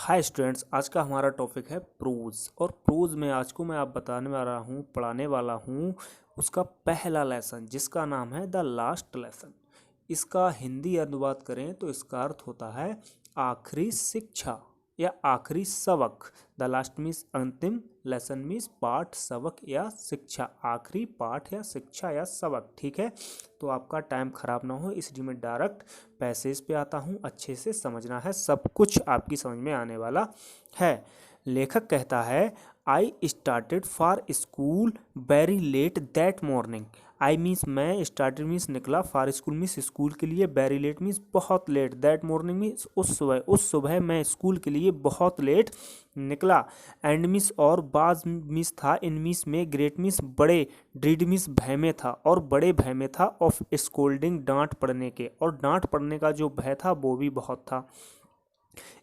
Hi students, आज का हमारा टॉपिक है प्रोज। और प्रोज में आज को मैं आप बताने वाला हूँ, पढ़ाने वाला हूँ उसका पहला लेसन, जिसका नाम है द लास्ट लेसन। इसका हिंदी अनुवाद करें तो इसका अर्थ होता है आखिरी शिक्षा या आखिरी सबक। द लास्ट मीन्स अंतिम, लेसन मीन्स पाठ, सबक या शिक्षा, आखिरी पाठ या शिक्षा या सबक। ठीक है, तो आपका टाइम खराब ना हो इसलिए मैं डायरेक्ट पैसेज पे आता हूँ। अच्छे से समझना है, सब कुछ आपकी समझ में आने वाला है। लेखक कहता है, I started for school very let that morning. I means मैं, स्टार्टेड मीन्स निकला, फॉर स्कूल मीन्स स्कूल के लिए, वेरी लेट मीन्स बहुत लेट, दैट मॉर्निंग मीन्स उस सुबह मैं स्कूल के लिए बहुत लेट निकला। एंड मिस और बाज मिस था, इन मिस में, ग्रेट मिस बड़े, ड्रीड मिस भय में था और बड़े भय में था, ऑफ स्कोल्डिंग डांट पड़ने के, और डांट पड़ने का जो भय था वो भी बहुत था।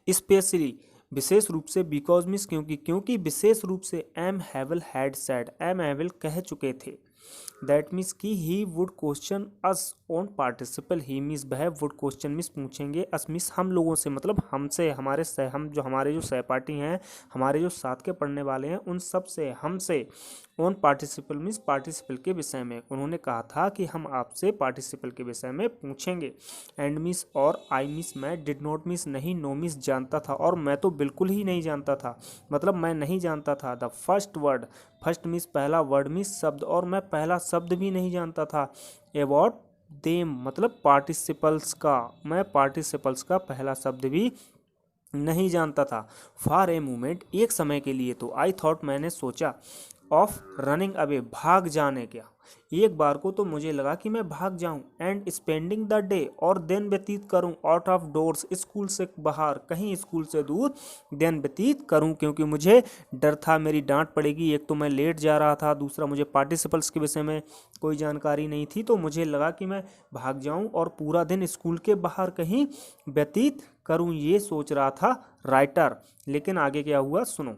स्पेशली विशेष रूप से, बिकॉज मीन्स क्योंकि विशेष रूप से, M Havel had said, M Havel कह चुके थे, दैट मीन्स कि he would question us on participle. He means वह, वुड क्वेश्चन मीन्स पूछेंगे, अस मीन्स हम लोगों से, मतलब हमसे, हमारे जो सहपाठी हैं, हमारे जो साथ के पढ़ने वाले हैं, उन सब से, हमसे, ऑन पार्टिसिपल मीन्स पार्टिसिपल के विषय में। उन्होंने कहा था कि हम आपसे पार्टिसिपल के विषय में पूछेंगे। एंड मीन्स और, आई मीन्स मैं, डिड नॉट मीन्स नहीं, नो मीन्स जानता था, और मैं तो बिल्कुल ही नहीं जानता था, मतलब मैं नहीं जानता था। The first word, first means पहला, वर्ड मीन्स शब्द, और मैं पहला शब्द भी नहीं जानता था। अबाउट देम मतलब पार्टिसिपल्स का, मैं पार्टिसिपल्स का पहला शब्द भी नहीं जानता था। फॉर ए मोमेंट, एक समय के लिए तो, आई थॉट मैंने सोचा, ऑफ रनिंग अवे भाग जाने का, एक बार को तो मुझे लगा कि मैं भाग जाऊं, एंड स्पेंडिंग द डे और दिन व्यतीत करूं, आउट ऑफ डोर्स स्कूल से बाहर, कहीं स्कूल से दूर दिन व्यतीत करूं, क्योंकि मुझे डर था मेरी डांट पड़ेगी। एक तो मैं लेट जा रहा था, दूसरा मुझे पार्टिसिपल्स के विषय में कोई जानकारी नहीं थी, तो मुझे लगा कि मैं भाग जाऊं और पूरा दिन स्कूल के बाहर कहीं व्यतीत करूं, ये सोच रहा था राइटर। लेकिन आगे क्या हुआ सुनो।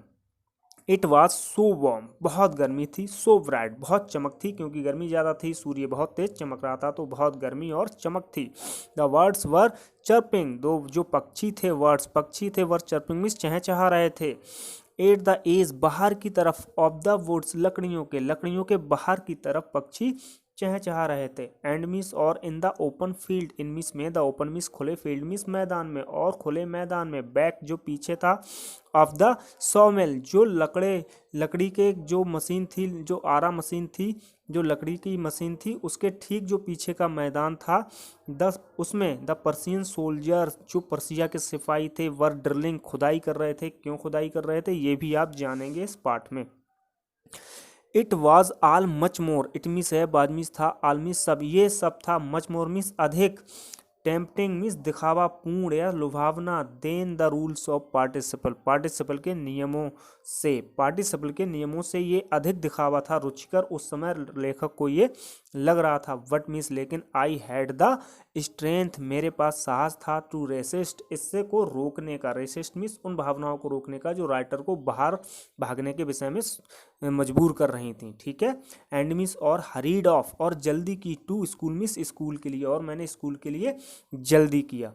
इट वॉज सो वार्म, बहुत गर्मी थी, सो ब्राइट, बहुत चमक थी, क्योंकि गर्मी ज़्यादा थी, सूर्य बहुत तेज चमक रहा था, तो बहुत गर्मी और चमक थी। द वर्ड्स वर चर्पिंग, दो जो पक्षी थे, वर्ड्स पक्षी थे, वर्ड चर्पिंग मीन्स चहचहा रहे थे। एट द एज बाहर की तरफ, ऑफ द वुड्स लकड़ियों के बाहर की तरफ पक्षी चहचहा रहे थे। एंड मिस और, in the open field, in miss में, द ओपन मिस खुले, फील्ड मिस मैदान में, और खुले मैदान में, बैक जो पीछे था, ऑफ द सॉमिल जो लकड़ी के जो मशीन थी, जो आरा मशीन थी, जो लकड़ी की मशीन थी, उसके ठीक जो पीछे का मैदान था, उसमें द पर्सियन सोल्जर जो पर्सिया के सिपाही थे, वर ड्रिलिंग खुदाई कर रहे थे। क्यों खुदाई कर रहे थे ये भी आप जानेंगे इस पाठ में। It was all much more, it मीस है, बाद मीस था, आल मीस सब, ये सब था, मच मोर मीस अधिक, टेम्पटिंग मीन्स दिखावा पूर्ण या लुभावना, then the rules of participle, participle के नियमों से ये अधिक दिखावा था, रुचिकर उस समय लेखक को ये लग रहा था। वट मीन्स लेकिन, आई हैड द स्ट्रेंथ, मेरे पास साहस था, टू रेसिस्ट, इससे को रोकने का, रेसिस्ट मीन्स उन भावनाओं को रोकने का जो राइटर को बाहर भागने के विषय में मजबूर कर रही थी। ठीक है, एंड मिस और, हरीड ऑफ और जल्दी की, टू स्कूल मिस स्कूल के लिए, और मैंने स्कूल के लिए जल्दी किया।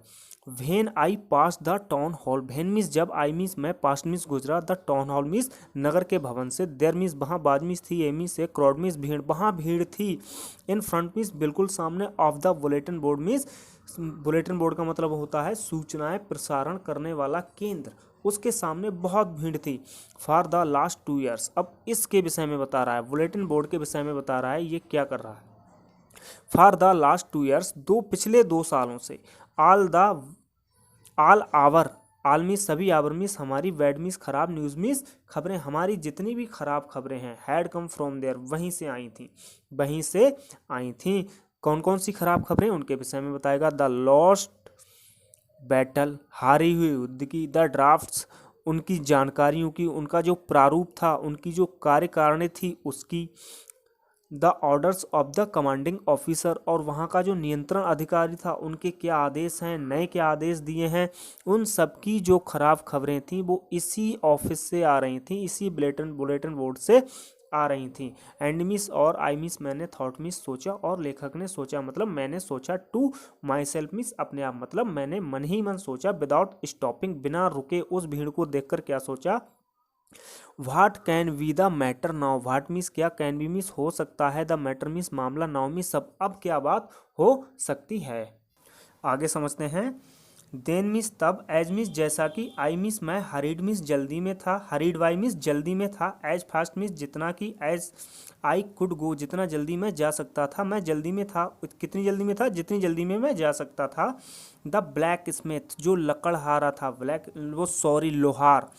When I pass the town hall, when miss जब, आई मिस मैं, पास मिस गुजरा, द टाउन हॉल मिस नगर के भवन से, देर मिस वहाँ, बाद मिस थी, ए मिस से, क्राउड मिस भीड़, वहाँ भीड़ थी, इन फ्रंट मिस बिल्कुल सामने, of the bulletin board miss, bulletin board का मतलब होता है सूचनाएं प्रसारण करने वाला केंद्र, उसके सामने बहुत भीड़ थी। फॉर द लास्ट 2 ईयर्स, अब इसके विषय में बता रहा है, बुलेटिन बोर्ड के विषय में बता रहा है ये क्या कर रहा है। फॉर द लास्ट 2 ईयर्स, पिछले 2 सालों से, ऑल आवर, आल मीस सभी, आवर मीस हमारी, बैड मीस खराब, न्यूज़ मीस खबरें, हमारी जितनी भी खराब खबरें हैं, हैड कम फ्रॉम देयर, वहीं से आई थी। कौन कौन सी खराब खबरें, उनके विषय में बताएगा। द लॉस्ट बैटल, हारी हुई युद्ध की, द ड्राफ्ट्स उनकी जानकारियों की, उनका जो प्रारूप था, उनकी जो कार्यकारिणी थी उसकी, the orders of the commanding officer, और वहाँ का जो नियंत्रण अधिकारी था उनके क्या आदेश हैं, नए क्या आदेश दिए हैं, उन सब की जो खराब खबरें थी वो इसी ऑफिस से आ रही थी, इसी बुलेटिन बोर्ड से आ रही थी। एंड मिस और आई मिस मैंने थॉट मिस सोचा और लेखक ने सोचा मतलब मैंने सोचा टू माई सेल्फ मिस अपने आप मतलब मैंने मन ही मन सोचा विदाउट स्टॉपिंग बिना रुके उस भीड़ को देखकर क्या सोचा what can we the matter now what means क्या कैन बी मिस हो सकता है द मैटर मिस मामला नाउ मिस सब अब क्या बात हो सकती है। आगे समझते हैं। देन मिस तब एज मिस जैसा कि आई मिस मैं हरीड मिस जल्दी में था हरीड वाई मिस जल्दी में था एज फास्ट मिस जितना कि एज आई कुड गो जितना जल्दी मैं जा सकता था मैं जल्दी में था कितनी जल्दी में था जितनी जल्दी में मैं जा सकता था। द ब्लैक स्मिथ जो लकड़हारा था ब्लैक वो सॉरी लोहार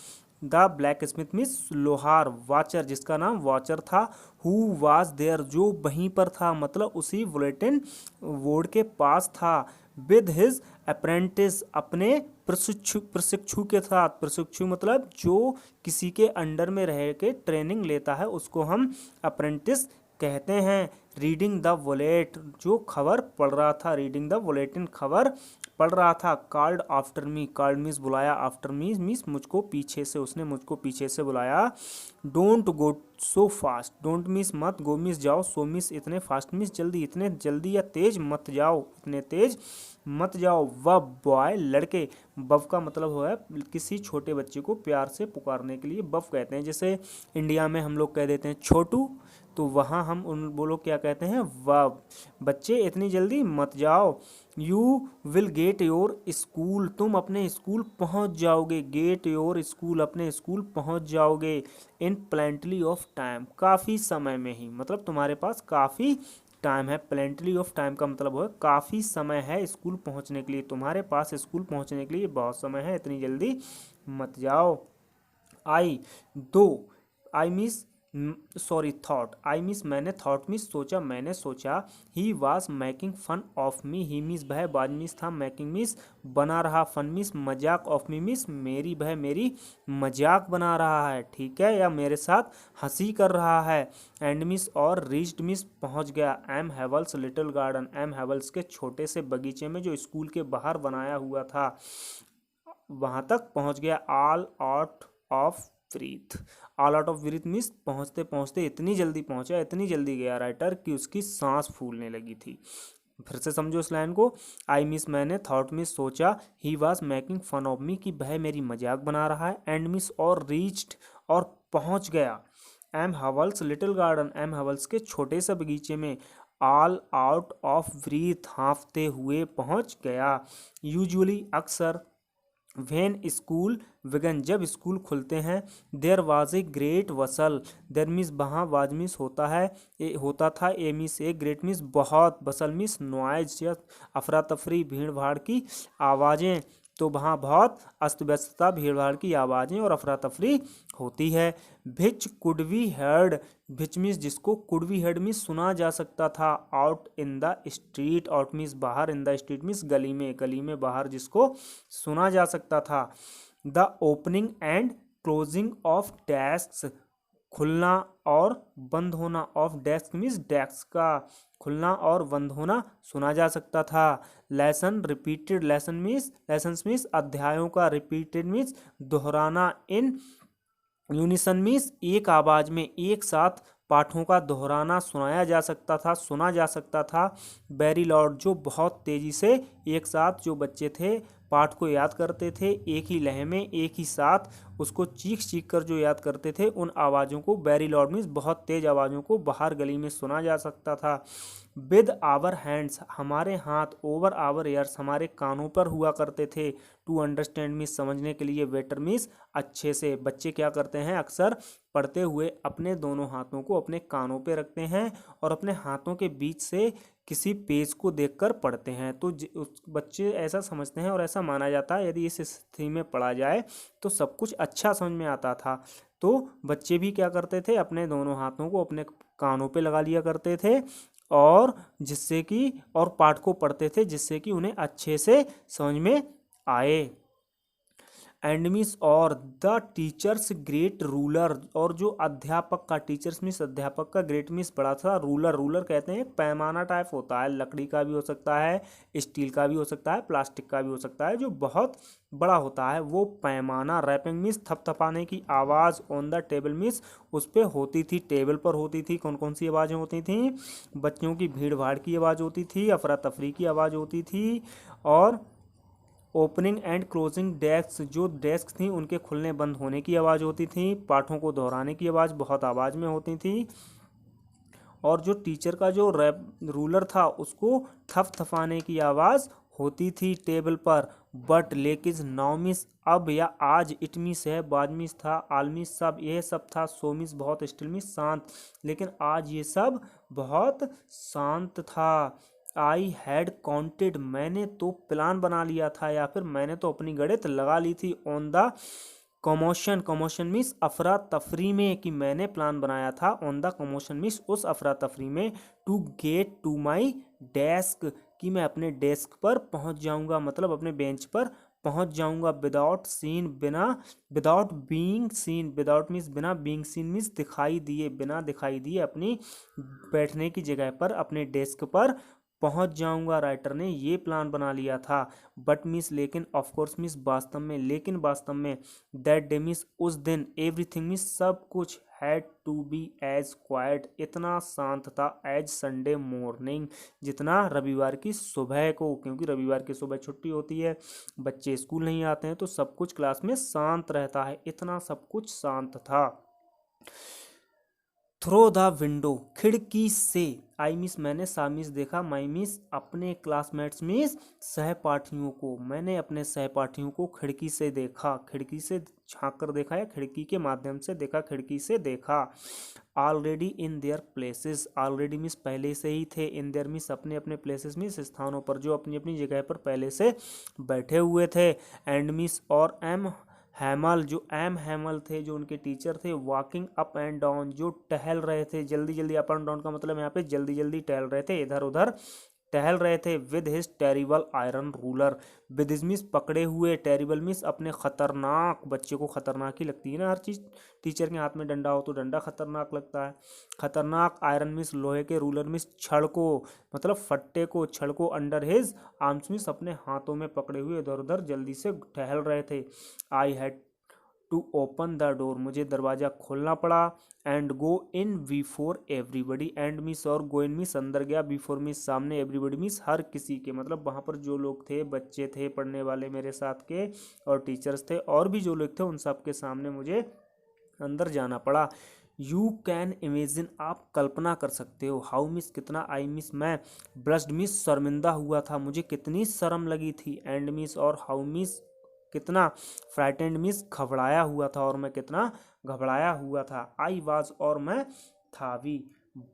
द ब्लैक स्मिथ मिस लोहार वाचर जिसका नाम वाचर था हु वाज देयर जो वहीं पर था मतलब उसी बुलेटिन बोर्ड के पास था विद हिज अप्रेंटिस अपने प्रशिक्षु के साथ प्रशिक्षु मतलब जो किसी के अंडर में रह के ट्रेनिंग लेता है उसको हम अप्रेंटिस कहते हैं। रीडिंग द बुलेट जो खबर पढ़ रहा था रीडिंग द बुलेटिन खबर पढ़ रहा था। Called after me called miss बुलाया आफ्टर मी मिस मुझको पीछे से उसने मुझको पीछे से बुलाया। Don't go so fast don't miss मत गो मिस जाओ सो मिस इतने फास्ट मिस जल्दी इतने जल्दी या तेज मत जाओ इतने तेज मत जाओ। वब बॉय लड़के बब का मतलब है किसी छोटे बच्चे को प्यार से पुकारने के लिए बब कहते हैं जैसे इंडिया में हम लोग कह देते हैं छोटू तो वहाँ हम उन वो लोग क्या कहते हैं वब बच्चे इतनी जल्दी मत जाओ। You will get your school तुम अपने स्कूल पहुँच जाओगे गेट योर स्कूल अपने स्कूल पहुँच जाओगे। इन प्लेंटली ऑफ टाइम काफ़ी समय में ही मतलब तुम्हारे पास काफ़ी टाइम है प्लेंटली ऑफ टाइम का मतलब है काफ़ी समय है स्कूल पहुंचने के लिए तुम्हारे पास स्कूल पहुंचने के लिए बहुत समय है इतनी जल्दी मत जाओ। आई दो I means sorry thought I means मैंने थॉट मिस सोचा मैंने सोचा he was making fun of me he means वह बाज मिस था मेकिंग मिस बना रहा फन मिस मजाक ऑफ मी मिस मेरी वह मेरी मजाक बना रहा है ठीक है या मेरे साथ हंसी कर रहा है। एंड मिस और रीच्ड मिस पहुंच गया M Havel's little garden M Havel's के छोटे से बगीचे में जो स्कूल के बाहर बनाया हुआ था वहां तक पहुंच गया। All out of breathe all out of breathe means पहुंचते पहुंचते इतनी जल्दी पहुंचा इतनी जल्दी गया राइटर कि उसकी सांस फूलने लगी थी। फिर से समझो इस लाइन को। आई मिस मैंने थॉट मिस सोचा he was making fun of me कि वह मेरी मजाक बना रहा है। एंड मिस और रीच्ड और पहुंच गया M Hamel's little garden M Hamel's के छोटे से बगीचे में ऑल आउट ऑफ ब्रीथ हाँफते हुए पहुंच गया। यूजुअली अक्सर व्हेन स्कूल विगन जब स्कूल खुलते हैं there was a great bustle there miss वहाँ वाज मिस होता है होता था a miss a great miss बहुत वसल मिस नॉइज या अफरा तफरी भीड़ भाड़ की आवाज़ें तो वहाँ बहुत अस्त व्यस्तता भीड़ भाड़ की आवाज़ें और अफरा तफरी होती है। भिच कुड बी हर्ड भिच मिस जिसको कुड बी हर्ड मिस सुना जा सकता था out in the street out miss बाहर इन द स्ट्रीट मिस गली में बाहर जिसको सुना जा सकता था। The opening and closing of desk खुलना और बंद होना ऑफ डेस्क मीन्स डेस्क का खुलना और बंद होना सुना जा सकता था। लेसन रिपीटेड लेसन मीन्स अध्यायों का रिपीटेड मीन्स दोहराना इन यूनिसन मीन्स एक आवाज में एक साथ पाठों का दोहराना सुना जा सकता था। वेरी लाउड जो बहुत तेजी से एक साथ जो बच्चे थे पाठ को याद करते थे एक ही लय में एक ही साथ उसको चीख कर जो याद करते थे उन आवाज़ों को वेरी लाउड मीन्स बहुत तेज आवाज़ों को बाहर गली में सुना जा सकता था। विद आवर हैंड्स हमारे हाथ ओवर आवर ईयर्स हमारे कानों पर हुआ करते थे। टू अंडरस्टैंड मीन्स समझने के लिए बेटर मीन्स अच्छे से बच्चे क्या करते हैं अक्सर पढ़ते हुए अपने दोनों हाथों को अपने कानों पे रखते हैं और अपने हाथों के बीच से किसी पेज को देखकर पढ़ते हैं तो बच्चे ऐसा समझते हैं और ऐसा माना जाता है यदि इस स्थिति में पढ़ा जाए तो सब कुछ अच्छा समझ में आता था। तो बच्चे भी क्या करते थे अपने दोनों हाथों को अपने कानों पे लगा लिया करते थे और जिससे कि और पाठ को पढ़ते थे जिससे कि उन्हें अच्छे से समझ में आए। एंड मिस और द टीचर्स ग्रेट रूलर, और जो अध्यापक का, टीचर्स मिस अध्यापक का, ग्रेट मिस बड़ा था, रूलर, रूलर कहते हैं पैमाना टाइप होता है, लकड़ी का भी हो सकता है, स्टील का भी हो सकता है, प्लास्टिक का भी हो सकता है, जो बहुत बड़ा होता है वो पैमाना। रैपिंग मिस थपथपाने की आवाज़ ऑन द टेबल मिस उस पर होती थी, टेबल पर होती थी। कौन कौन सी आवाज़ें होती थी? बच्चों की भीड़ भाड़ की आवाज़ होती थी, अफरा तफरी की आवाज़ होती थी, और ओपनिंग एंड क्लोजिंग डेस्क, जो डेस्क थी उनके खुलने बंद होने की आवाज़ होती थी। पाठों को दोहराने की आवाज़ बहुत आवाज़ में होती थी। और जो टीचर का जो रूलर था उसको थपथपाने की आवाज़ होती थी टेबल पर। बट लेकिन नाउ मिस, अब या आज, इट मिस है, बाद मिस था, आल मिस सब, यह सब था, सो मिस बहुत, स्टिल मिस शांत, लेकिन आज ये सब बहुत शांत था। आई हैड काउंटेड, मैंने तो प्लान बना लिया था, या फिर मैंने तो अपनी गणित लगा ली थी, on the commotion, commotion means अफरा तफरी में, कि मैंने प्लान बनाया था, ऑन द कमोशन मीन्स उस अफरा तफरी में, to get to my desk, कि मैं अपने डेस्क पर पहुंच जाऊंगा, मतलब अपने बेंच पर पहुंच जाऊंगा, विदाउट सीन, बिना, without being seen, without means बिना, बीइंग सीन मीन्स दिखाई दिए, बिना दिखाई दिए अपनी बैठने की जगह पर, अपने डेस्क पर पहुंच जाऊंगा। राइटर ने ये प्लान बना लिया था। बट मिस, लेकिन, ऑफ कोर्स मिस, वास्तव में, लेकिन वास्तव में, दैट डे मिस, उस दिन, एवरीथिंग मिस, सब कुछ, had to be as quiet, इतना शांत था, एज संडे मॉर्निंग, जितना रविवार की सुबह को, क्योंकि रविवार की सुबह छुट्टी होती है, बच्चे स्कूल नहीं आते हैं, तो सब कुछ क्लास में शांत रहता है, इतना सब कुछ शांत था। थ्रो द विंडो, खिड़की से, आई मिस, मैंने, सा मिस देखा, माई मिस, अपने क्लासमेट्स मिस सहपाठियों को, मैंने अपने सहपाठियों को खिड़की से देखा, खिड़की से झांक कर देखा, या खिड़की के माध्यम से देखा, खिड़की से देखा। Already in their places, already miss पहले से ही थे, इन देयर मिस अपने अपने प्लेसेस मिस स्थानों पर, जो अपनी अपनी जगह पर पहले से बैठे हुए थे। एंड मिस और एम हैमल, जो एम हैमल थे, जो उनके टीचर थे, वॉकिंग अप एंड डाउन, जो टहल रहे थे, जल्दी जल्दी, अप एंड डाउन का मतलब यहाँ पे जल्दी जल्दी टहल रहे थे, इधर उधर टहल रहे थे, with his terrible iron ruler, with his miss पकड़े हुए, टेरिबल मिस अपने खतरनाक, बच्चे को खतरनाक ही लगती है ना हर चीज़, टीचर के हाथ में डंडा हो तो डंडा खतरनाक लगता है, खतरनाक, आयरन मिस लोहे के, रूलर मिस छड़ को, मतलब फट्टे को, छड़ को, अंडर हिज आर्म्स मिस अपने हाथों में पकड़े हुए इधर उधर जल्दी से टहल रहे थे। I had to open the door, मुझे दरवाज़ा खोलना पड़ा, and go in before everybody, and means और गो इन मिस अंदर गया, बिफोर मिस सामने, एवरीबडी मिस हर किसी के, मतलब वहाँ पर जो लोग थे, बच्चे थे पढ़ने वाले मेरे साथ के, और टीचर्स थे, और भी जो लोग थे, उन सब के सामने मुझे अंदर जाना पड़ा। यू कैन इमेजिन, आप कल्पना कर सकते हो, हाउ मिस कितना, आई मिस मैं, ब्लश्ड मिस शर्मिंदा हुआ था, मुझे कितनी शर्म लगी थी, एंड मिस और हाउ मिस कितना, फ्राइटेंड मिस घबराया हुआ था, और मैं कितना घबराया हुआ था, आई वाज और मैं था भी।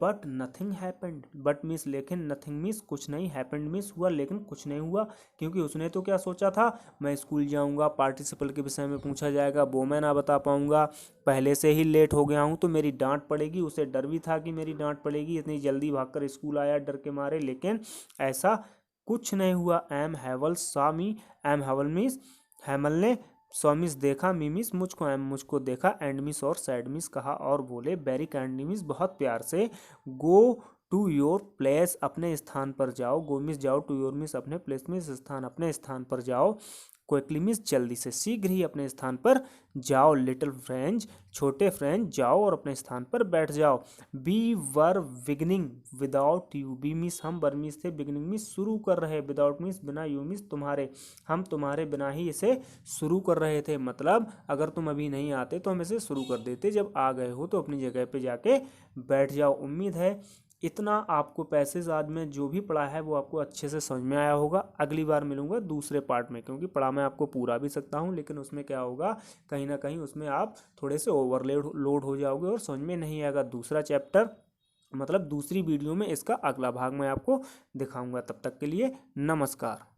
But nothing happened, but miss लेकिन, नथिंग मिस कुछ नहीं, हैपेंड मिस हुआ लेकिन कुछ नहीं हुआ, क्योंकि उसने तो क्या सोचा था, मैं स्कूल जाऊंगा, पार्टिसिपल के विषय में पूछा जाएगा, वो मैं ना बता पाऊंगा, पहले से ही लेट हो गया हूँ तो मेरी डांट पड़ेगी, उसे डर भी था कि मेरी डांट पड़ेगी, इतनी जल्दी भागकर स्कूल आया डर के मारे, लेकिन ऐसा कुछ नहीं हुआ। एम हैवल सा मी, एम हैवल मिस, हैमल ने सौमिस देखा, मिमिस मुझको, एम मुझको देखा, एंड मिस और सैड मिस कहा और बोले, वेरी काइंडली मिस बहुत प्यार से, गो टू योर प्लेस, अपने स्थान पर जाओ, गो मिस जाओ, टू योर मिस अपने प्लेस मिस स्थान, अपने स्थान पर जाओ, क्विकली मिस जल्दी से, शीघ्र ही अपने स्थान पर जाओ, लिटिल फ्रेंच छोटे फ्रेंच जाओ और अपने स्थान पर बैठ जाओ। We were beginning without you, we means हम, वर मिस थे, बिगनिंग मिस शुरू कर रहे, विदाउट मिस बिना, यू मिस तुम्हारे, हम तुम्हारे बिना ही इसे शुरू कर रहे थे, मतलब अगर तुम अभी नहीं आते तो हम इसे शुरू कर देते, जब आ गए हो तो अपनी जगह पे जाके बैठ जाओ। उम्मीद है इतना आपको पैसेज आज में जो भी पढ़ा है वो आपको अच्छे से समझ में आया होगा। अगली बार मिलूंगा दूसरे पार्ट में, क्योंकि पढ़ा मैं आपको पूरा भी सकता हूँ, लेकिन उसमें क्या होगा, कहीं ना कहीं उसमें आप थोड़े से लोड हो जाओगे और समझ में नहीं आएगा। दूसरा चैप्टर मतलब दूसरी वीडियो में इसका अगला भाग मैं आपको दिखाऊंगा। तब तक के लिए नमस्कार।